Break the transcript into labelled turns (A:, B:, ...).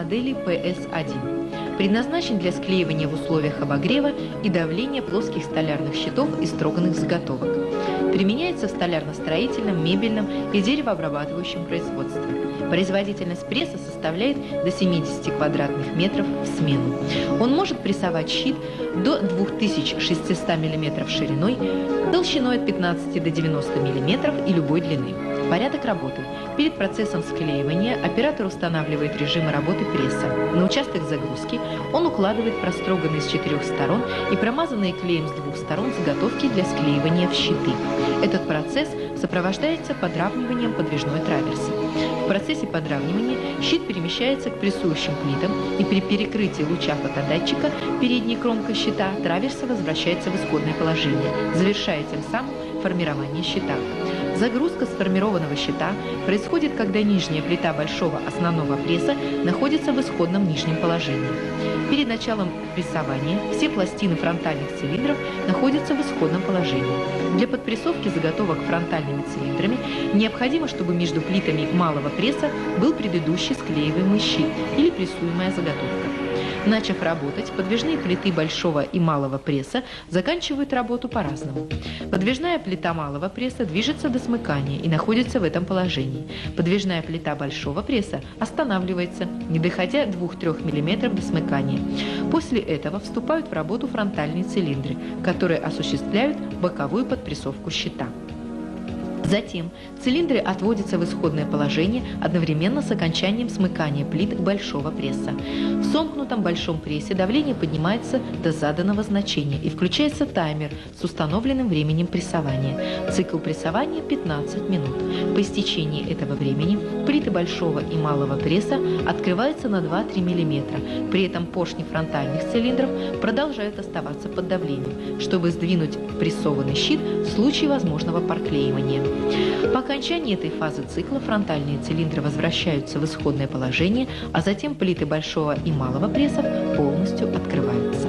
A: модели PS1. Предназначен для склеивания в условиях обогрева и давления плоских столярных щитов и строганных заготовок. Применяется в столярно-строительном, мебельном и деревообрабатывающем производстве. Производительность пресса составляет до 70 квадратных метров в смену. Он может прессовать щит до 2600 мм шириной, толщиной от 15 до 90 мм и любой длины. Порядок работы. Перед процессом склеивания оператор устанавливает режимы работы пресса. На участок загрузки он укладывает простроганные с 4 сторон и промазанные клеем с 2 сторон заготовки для склеивания в щиты. Этот процесс сопровождается подравниванием подвижной траверсы. В процессе подравнивания щит перемещается к прессующим плитам, и при перекрытии луча фотодатчика передней кромкой щита траверса возвращается в исходное положение, завершая тем самым формирование щита. Загрузка сформированного щита происходит, когда нижняя плита большого основного пресса находится в исходном нижнем положении. Перед началом прессования все пластины фронтальных цилиндров находятся в исходном положении. Для подпрессовки заготовок фронтальными цилиндрами необходимо, чтобы между плитами малого пресса был предыдущий склеиваемый щит или прессуемая заготовка. Начав работать, подвижные плиты большого и малого пресса заканчивают работу по-разному. Подвижная плита малого пресса движется до смыкания и находится в этом положении. Подвижная плита большого пресса останавливается, не доходя 2-3 мм до смыкания. После этого вступают в работу фронтальные цилиндры, которые осуществляют боковую подпрессовку щита. Затем цилиндры отводятся в исходное положение одновременно с окончанием смыкания плит большого пресса. В сомкнутом большом прессе давление поднимается до заданного значения и включается таймер с установленным временем прессования. Цикл прессования 15 минут. По истечении этого времени плиты большого и малого пресса открываются на 2-3 мм. При этом поршни фронтальных цилиндров продолжают оставаться под давлением, чтобы сдвинуть прессованный щит в случае возможного проклеивания. По окончании этой фазы цикла фронтальные цилиндры возвращаются в исходное положение, а затем плиты большого и малого прессов полностью открываются.